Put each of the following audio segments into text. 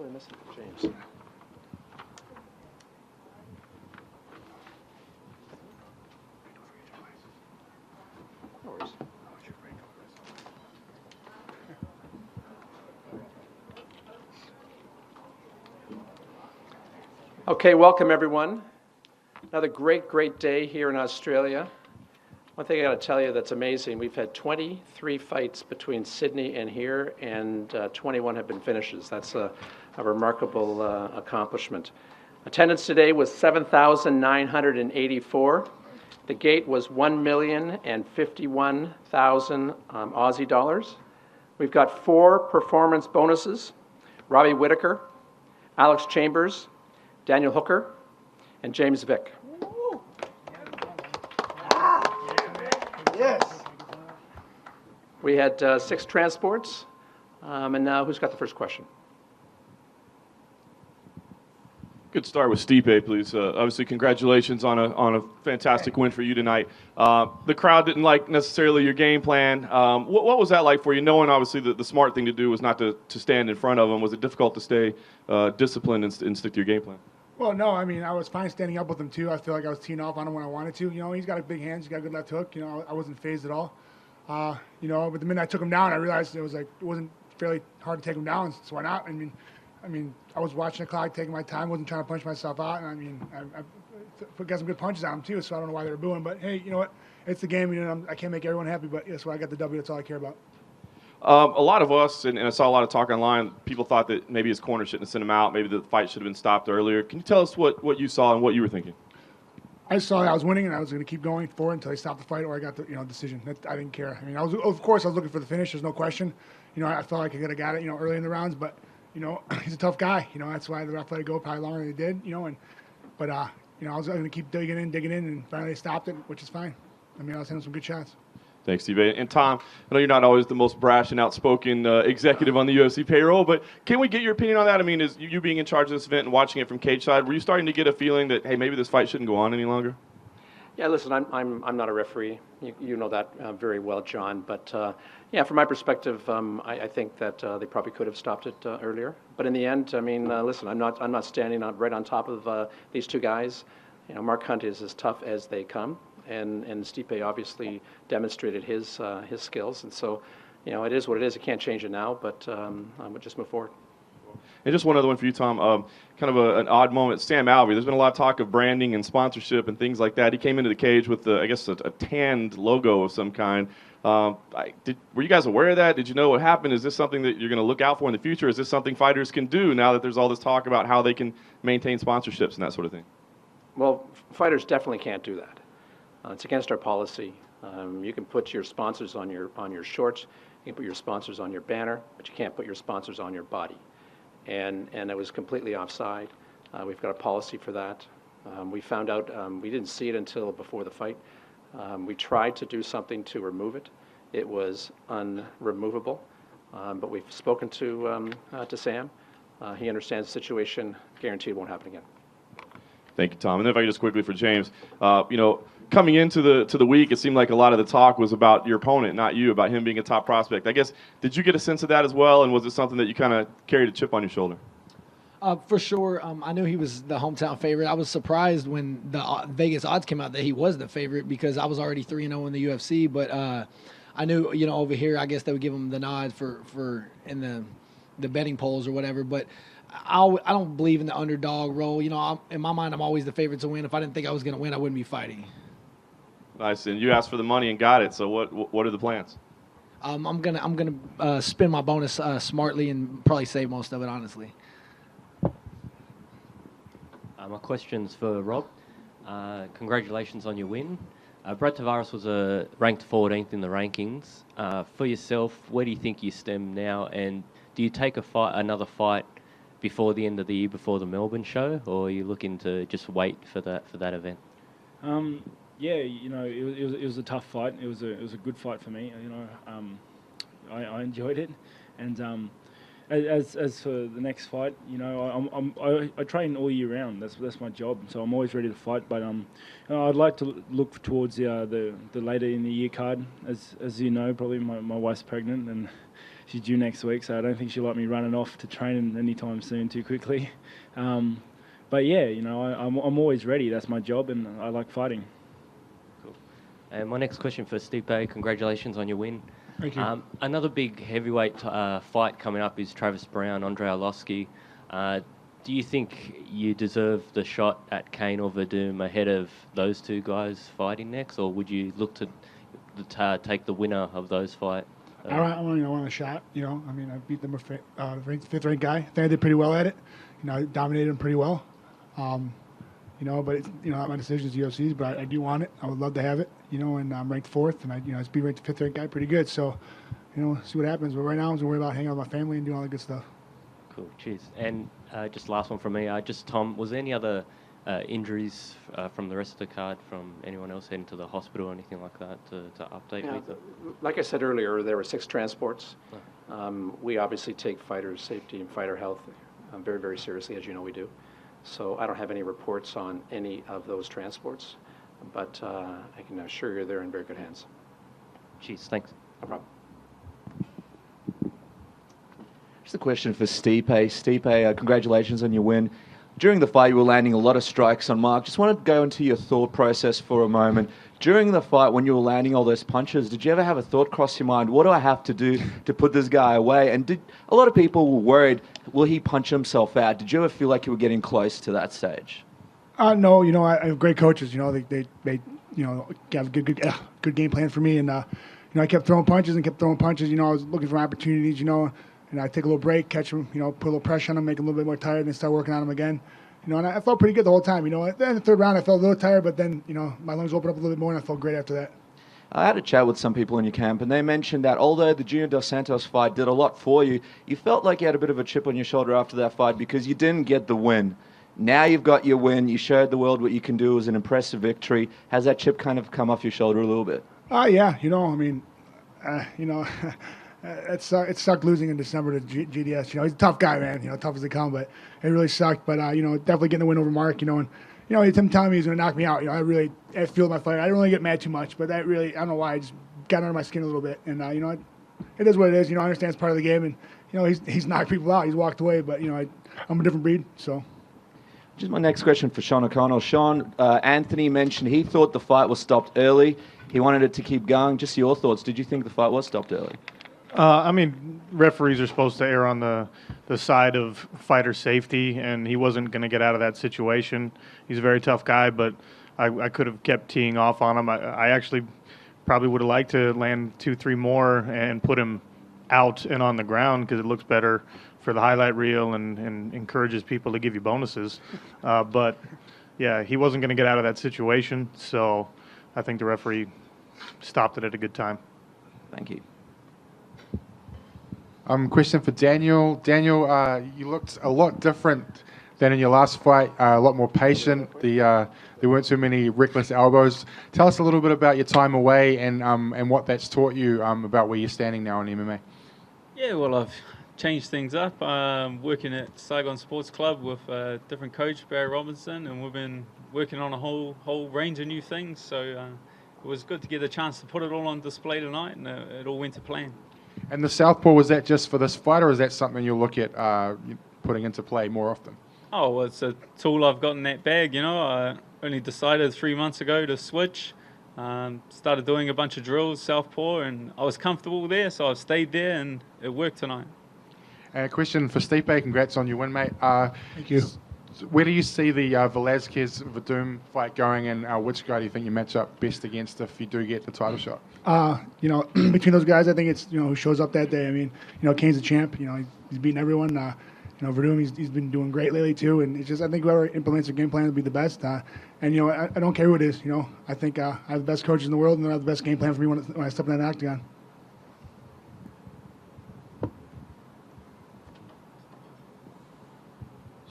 What am I missing, James? No worries. Okay, welcome everyone. Another great day here in Australia. One thing I got to tell you that's amazing, we've had 23 fights between Sydney and here, and 21 have been finishes. That's a remarkable accomplishment. Attendance today was 7,984. The gate was 1,051,000 Aussie dollars. We've got 4 performance bonuses: Robbie Whittaker, Alex Chambers, Daniel Hooker, and James Vick. Yes. We had 6 transports, and now who's got the first question? Good start with Stipe, please. Obviously, congratulations on a fantastic win for you tonight. The crowd didn't like necessarily your game plan. What was that like for you, knowing obviously the smart thing to do was not to stand in front of them? Was it difficult to stay disciplined and stick to your game plan? Well, no, I mean, I was fine standing up with him, too. I feel like I was teeing off on him when I wanted to. You know, he's got big hands. He's got a good left hook. You know, I wasn't phased at all. You know, but the minute I took him down, I realized it wasn't fairly hard to take him down, so why not? I mean, I was watching the clock, taking my time, wasn't trying to punch myself out, and I mean, I got some good punches on him, too, so I don't know why they were booing. But, hey, you know what? It's the game. You know, I can't make everyone happy, but that's why I got the W. That's all I care about. A lot of us, and I saw a lot of talk online, people thought that maybe his corner shouldn't have sent him out, maybe the fight should have been stopped earlier. Can you tell us what you saw and what you were thinking? I saw that I was winning, and I was going to keep going forward until I stopped the fight or I got the decision. I didn't care. I mean, of course I was looking for the finish. There's no question. You know, I felt like I could have got it, early in the rounds, but he's a tough guy. That's why the ref let it go probably longer than he did. But I was going to keep digging in, and finally they stopped it, which is fine. I mean, I was hitting some good shots. Thanks, Steve. And Tom, I know you're not always the most brash and outspoken executive on the UFC payroll, but can we get your opinion on that? I mean, is you being in charge of this event and watching it from cage side, were you starting to get a feeling that, hey, maybe this fight shouldn't go on any longer? Yeah, listen, I'm not a referee. You know that very well, John. But yeah, from my perspective, I think that they probably could have stopped it earlier. But in the end, I mean, listen, I'm not standing right on top of these 2 guys. Mark Hunt is as tough as they come. And Stipe obviously demonstrated his skills, and so it is what it is. It can't change it now, but we'll just move forward. And just one other one for you, Tom. Kind of an odd moment. Sam Alvey. There's been a lot of talk of branding and sponsorship and things like that. He came into the cage with I guess a tanned logo of some kind. Were you guys aware of that? Did you know what happened? Is this something that you're going to look out for in the future? Is this something fighters can do now that there's all this talk about how they can maintain sponsorships and that sort of thing? Well, fighters definitely can't do that. It's against our policy. You can put your sponsors on your shorts, you can put your sponsors on your banner, but you can't put your sponsors on your body. And it was completely offside. We've got a policy for that. We found out, we didn't see it until before the fight. We tried to do something to remove it. It was unremovable. But we've spoken to Sam. He understands the situation. Guaranteed it won't happen again. Thank you, Tom. And then if I could just quickly for James, coming into the week, it seemed like a lot of the talk was about your opponent, not you, about him being a top prospect. I guess, did you get a sense of that as well, and was it something that you kind of carried a chip on your shoulder? For sure. I knew he was the hometown favorite. I was surprised when the Vegas odds came out that he was the favorite because I was already 3-0 in the UFC. But I knew, over here, I guess they would give him the nod for in the betting polls or whatever. But I don't believe in the underdog role. In my mind, I'm always the favorite to win. If I didn't think I was going to win, I wouldn't be fighting. Nice, and you asked for the money and got it. So what are the plans? I'm gonna spend my bonus smartly and probably save most of it, honestly. My question's for Rob. Congratulations on your win. Brad Tavares was ranked 14th in the rankings. For yourself, where do you think you stem now? And do you take another fight before the end of the year, before the Melbourne show, or are you looking to just wait for that event? Yeah, it was a tough fight. It was a good fight for me. I enjoyed it, and as for the next fight, I train all year round. That's my job. So I'm always ready to fight. But I'd like to look towards the later in the year card. As you know, probably my wife's pregnant, and she's due next week, so I don't think she'll let me running off to training anytime soon too quickly. But yeah, I'm always ready. That's my job, and I like fighting. Cool. And my next question for Stipe, congratulations on your win. Thank you. Another big heavyweight fight coming up is Travis Brown, Andrei Arlovski. Do you think you deserve the shot at Kane or Verdum ahead of those two guys fighting next, or would you look to take the winner of those fights? I want a shot. I beat them a fifth-ranked guy. I think I did pretty well at it. I dominated him pretty well. But it's, not my decision is UFC's, but I do want it. I would love to have it. And I'm ranked fourth, and I just beat ranked fifth-ranked guy pretty good. So, see what happens. But right now, I'm just worried about hanging out with my family and doing all the good stuff. Cool, cheers. And just last one from me. Tom, was there any other injuries from the rest of the card, from anyone else heading to the hospital or anything like that to update with? Like I said earlier, there were 6 transports. We obviously take fighter safety and fighter health very, very seriously, as you know we do. So I don't have any reports on any of those transports, but I can assure you they're in very good hands. Cheers, thanks. No problem. Just a question for Stipe. Stipe, congratulations on your win. During the fight, you were landing a lot of strikes on Mark. Just wanted to go into your thought process for a moment. During the fight, when you were landing all those punches, did you ever have a thought cross your mind, what do I have to do to put this guy away? And a lot of people were worried, will he punch himself out? Did you ever feel like you were getting close to that stage? No, I have great coaches. They have a good game plan for me. And, I kept throwing punches. I was looking for opportunities, and I take a little break, catch him, put a little pressure on him, make him a little bit more tired, and then start working on him again. And I felt pretty good the whole time. At the end of the third round, I felt a little tired, but then, my lungs opened up a little bit more, and I felt great after that. I had a chat with some people in your camp, and they mentioned that although the Junior Dos Santos fight did a lot for you, you felt like you had a bit of a chip on your shoulder after that fight because you didn't get the win. Now you've got your win. You showed the world what you can do. It was an impressive victory. Has that chip kind of come off your shoulder a little bit? Yeah. It sucked losing in December to GDS. He's a tough guy, man. Tough as they come, but it really sucked. But definitely getting the win over Mark. And him telling me he's going to knock me out. I feel my fight. I don't really get mad too much, but that really, I don't know why, I just got under my skin a little bit. And it is what it is. I understand it's part of the game, and he's knocked people out. He's walked away, but I'm a different breed. So. Just my next question for Sean O'Connell. Sean, Anthony mentioned he thought the fight was stopped early. He wanted it to keep going. Just your thoughts. Did you think the fight was stopped early? Referees are supposed to err on the side of fighter safety, and he wasn't going to get out of that situation. He's a very tough guy, but I could have kept teeing off on him. I actually probably would have liked to land 2-3 more and put him out and on the ground because it looks better for the highlight reel and encourages people to give you bonuses. But, yeah, he wasn't going to get out of that situation, so I think the referee stopped it at a good time. Thank you. Question for Daniel. Daniel, you looked a lot different than in your last fight, a lot more patient. There weren't too many reckless elbows. Tell us a little bit about your time away and what that's taught you about where you're standing now in MMA. Yeah, well, I've changed things up. Working at Saigon Sports Club with a different coach, Barry Robinson, and we've been working on a whole range of new things. So it was good to get a chance to put it all on display tonight, and it all went to plan. And the southpaw, was that just for this fight, or is that something you'll look at putting into play more often? Oh, well, it's a tool I've got in that bag, I only decided 3 months ago to switch. Started doing a bunch of drills, southpaw, and I was comfortable there, so I've stayed there, and it worked tonight. And a question for Stipe. Congrats on your win, mate. Thank you. Where do you see the Velazquez-Verdum fight going, and which guy do you think you match up best against if you do get the title shot? Between those guys, I think it's, who shows up that day. Kane's a champ. He's beaten everyone. Verdum, he's been doing great lately, too. And it's just, I think whoever implements their game plan will be the best. I don't care who it is. I think I have the best coaches in the world, and they have the best game plan for me when I step in that octagon.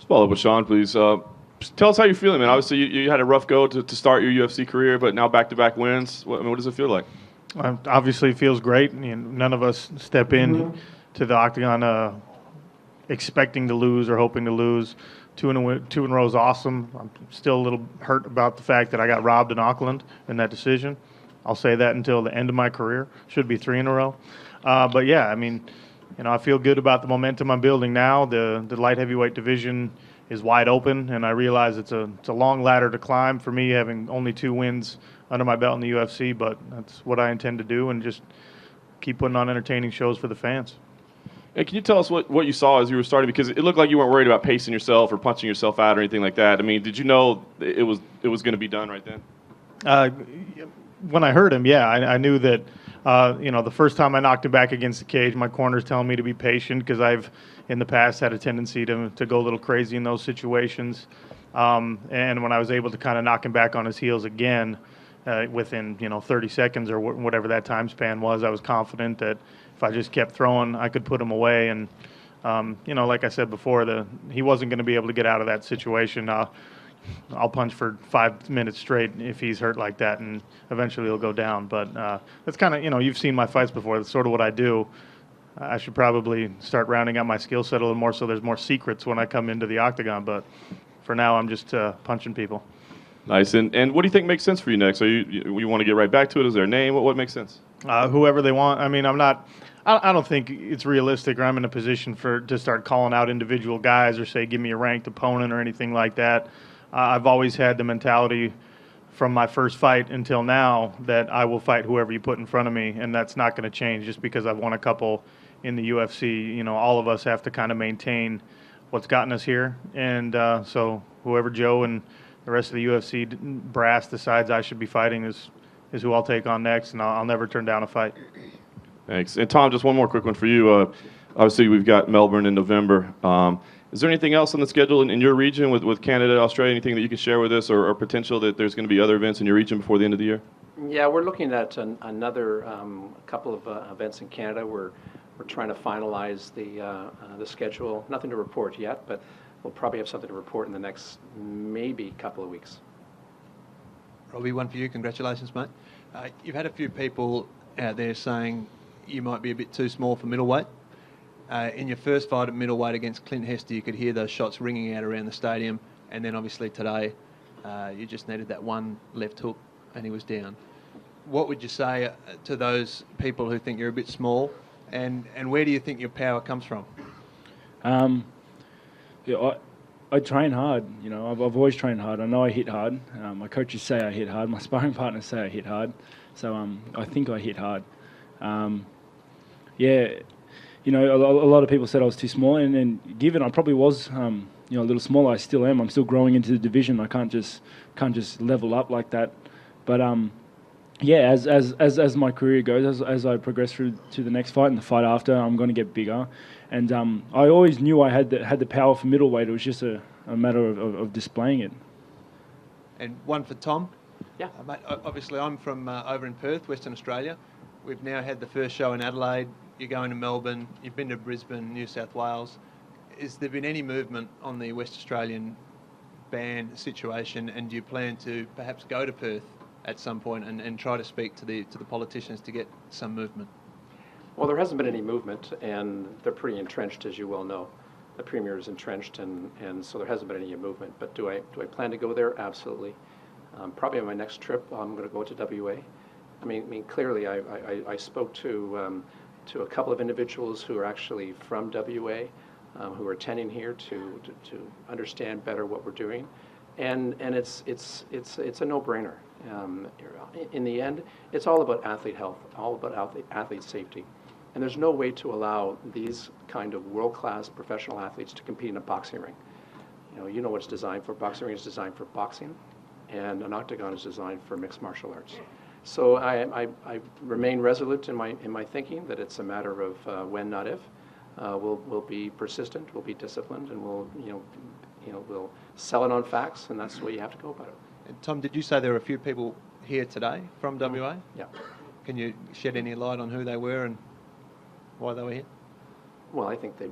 Follow up with Sean, please. Tell us how you're feeling, man. Obviously, you had a rough go to start your UFC career, but now back-to-back wins. What does it feel like? Obviously, it feels great. None of us step in to the octagon expecting to lose or hoping to lose. Two in a row is awesome. I'm still a little hurt about the fact that I got robbed in Auckland in that decision. I'll say that until the end of my career. Should be 3 in a row. But, yeah, I feel good about the momentum I'm building now. The light heavyweight division is wide open, and I realize it's a long ladder to climb for me, having only 2 wins under my belt in the UFC, but that's what I intend to do, and just keep putting on entertaining shows for the fans. And can you tell us what you saw as you were starting? Because it looked like you weren't worried about pacing yourself or punching yourself out or anything like that. I mean, did you know it was going to be done right then? When I heard him, yeah, I knew that. The first time I knocked him back against the cage, my corner's telling me to be patient because I've in the past had a tendency to go a little crazy in those situations. And when I was able to kind of knock him back on his heels again within 30 seconds or whatever that time span was, I was confident that if I just kept throwing, I could put him away. And like I said before, he wasn't going to be able to get out of that situation. I'll punch for 5 minutes straight if he's hurt like that, and eventually he'll go down. But that's kind of, you've seen my fights before. That's sort of what I do. I should probably start rounding out my skill set a little more so there's more secrets when I come into the octagon. But for now, I'm just punching people. Nice. And what do you think makes sense for you next? So you want to get right back to it? Is there a name? What makes sense? Whoever they want. I mean, I don't think it's realistic or I'm in a position to start calling out individual guys or say, give me a ranked opponent or anything like that. I've always had the mentality from my first fight until now that I will fight whoever you put in front of me, and that's not going to change just because I've won a couple in the UFC. All of us have to kind of maintain what's gotten us here, and so whoever Joe and the rest of the UFC brass decides I should be fighting is who I'll take on next, and I'll never turn down a fight. Thanks. And Tom, just one more quick one for you. Obviously, we've got Melbourne in November. Is there anything else on the schedule in your region with Canada, Australia, anything that you can share with us or potential that there's going to be other events in your region before the end of the year? Yeah, we're looking at another couple of events in Canada. We're trying to finalize the schedule. Nothing to report yet, but we'll probably have something to report in the next maybe couple of weeks. Robbie, one for you. Congratulations, mate. You've had a few people out there saying you might be a bit too small for middleweight. In your first fight at middleweight against Clint Hester, you could hear those shots ringing out around the stadium. And then obviously today, you just needed that one left hook and he was down. What would you say to those people who think you're a bit small? And where do you think your power comes from? I train hard. I've always trained hard. I know I hit hard. My coaches say I hit hard. My sparring partners say I hit hard. So I think I hit hard. A lot of people said I was too small, and given I probably was, a little smaller, I still am. I'm still growing into the division. I can't just level up like that. But as my career goes, as I progress through to the next fight and the fight after, I'm going to get bigger. And I always knew I had the power for middleweight. It was just a matter of displaying it. And one for Tom. Yeah. Mate, obviously, I'm from over in Perth, Western Australia. We've now had the first show in Adelaide. You're going to Melbourne. You've been to Brisbane, New South Wales. Has there been any movement on the West Australian ban situation, and do you plan to perhaps go to Perth at some point and try to speak to the politicians to get some movement? Well, there hasn't been any movement, and they're pretty entrenched, as you well know. The Premier is entrenched, and so there hasn't been any movement. But do I plan to go there? Absolutely. Probably on my next trip, I'm going to go to WA. I mean, clearly, I spoke to a couple of individuals who are actually from WA, who are attending here to understand better what we're doing, and it's a no-brainer. In the end, it's all about athlete health, all about athlete safety, and there's no way to allow these kind of world-class professional athletes to compete in a boxing ring. You know what's designed for. Boxing ring is designed for boxing, and an octagon is designed for mixed martial arts. So I remain resolute in my thinking that it's a matter of when, not if. We'll be persistent, we'll be disciplined, and we'll sell it on facts, and that's the way you have to go about it. And Tom, did you say there were a few people here today from WA? Yeah. Can you shed any light on who they were and why they were here? Well, I think they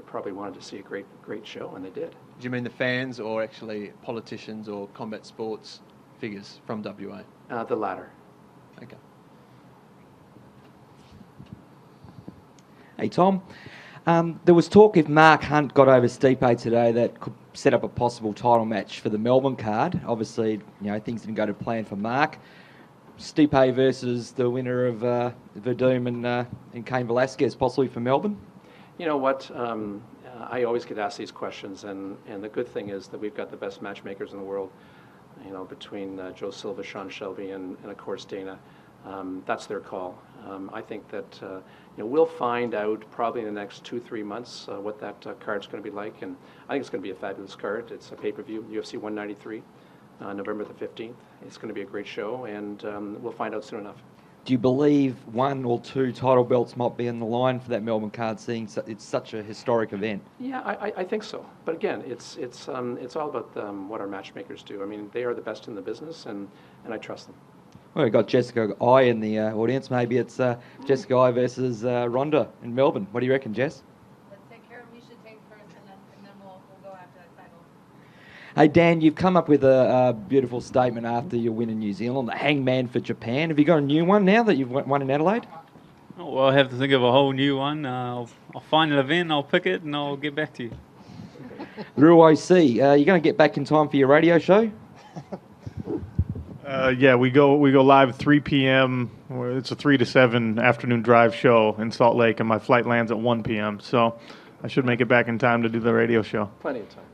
probably wanted to see a great show, and they did. Do you mean the fans or actually politicians or combat sports figures from WA? The latter. Okay. Hey, Tom. There was talk if Mark Hunt got over Stipe today that could set up a possible title match for the Melbourne card. Obviously, things didn't go to plan for Mark. Stipe versus the winner of Verdum and Cain Velasquez, possibly for Melbourne. You know what? I always get asked these questions, and the good thing is that we've got the best matchmakers in the world. You know, between Joe Silva, Sean Shelby, and of course Dana. That's their call. I think that we'll find out probably in the next 2-3 months what that card's going to be like, and I think it's going to be a fabulous card. It's a pay-per-view, UFC 193, November the 15th. It's going to be a great show, and we'll find out soon enough. Do you believe 1 or 2 title belts might be in the line for that Melbourne card, seeing it's such a historic event? Yeah, I think so. But again, it's all about what our matchmakers do. I mean, they are the best in the business, and I trust them. Well, we've got Jessica I in the audience. Maybe it's Jessica I versus Ronda in Melbourne. What do you reckon, Jess? Let's take care of Misha Tate first, and then we'll go after that title. Hey, Dan, you've come up with a beautiful statement after your win in New Zealand, the hangman for Japan. Have you got a new one now that you've won in Adelaide? Oh, well, I have to think of a whole new one. I'll find an event, I'll pick it, and I'll get back to you. Ruo C, you're going to get back in time for your radio show? Yeah, we go live 3 p.m. It's a 3 to 7 afternoon drive show in Salt Lake, and my flight lands at 1 p.m. So I should make it back in time to do the radio show. Plenty of time.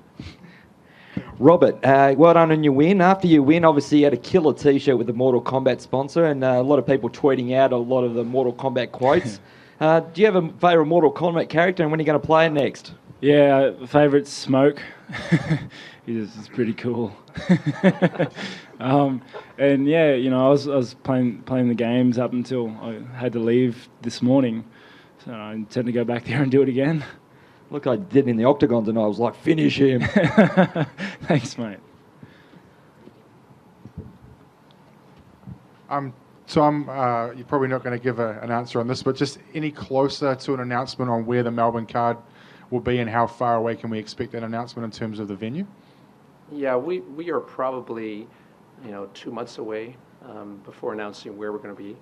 Robert, well done on your win. After your win, obviously you had a killer T-shirt with the Mortal Kombat sponsor, and a lot of people tweeting out a lot of the Mortal Kombat quotes. Do you have a favourite Mortal Kombat character, and when are you going to play it next? Yeah, favourite Smoke. He's pretty cool. And yeah, I was playing the games up until I had to leave this morning, so I intend to go back there and do it again. Look, I did in the octagon tonight. I was like, finish him. Thanks, mate. You're probably not going to give an answer on this, but just any closer to an announcement on where the Melbourne card will be and how far away can we expect that announcement in terms of the venue? Yeah, we are probably 2 months away before announcing where we're going to be.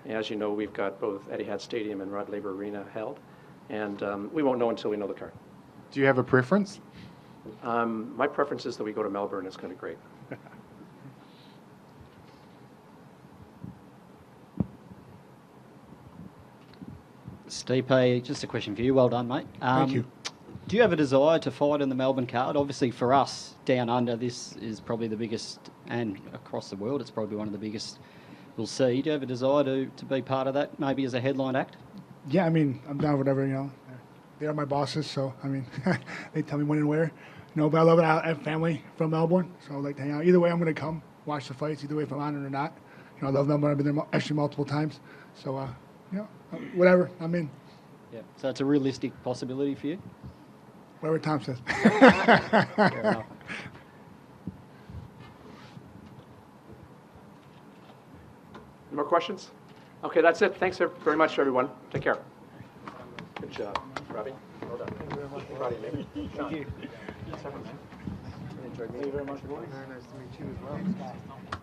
As you know, we've got both Etihad Stadium and Rod Laver Arena held, and we won't know until we know the card. Do you have a preference? My preference is that we go to Melbourne. It's going to be great. Stipe, just a question for you. Well done, mate. Thank you. Do you have a desire to fight in the Melbourne card? Obviously, for us, down under, this is probably the biggest, and across the world, it's probably one of the biggest we'll see. Do you have a desire to be part of that, maybe as a headline act? Yeah, I mean, I'm down with whatever, They are my bosses, so, I mean, they tell me when and where. But I love it. I have family from Melbourne, so I like to hang out. Either way, I'm going to come watch the fights, either way if I'm on it or not. I love Melbourne. I've been there actually multiple times. So, whatever, I'm in. Yeah. So it's a realistic possibility for you? Whatever Tom says. Fair enough. Any more questions? Okay, that's it. Thanks very much, everyone. Take care. Good job, Robbie. Well done. Thank you very much. Proud of you, man. Sean. Thank you. Thank you very much. Very nice to meet you as well.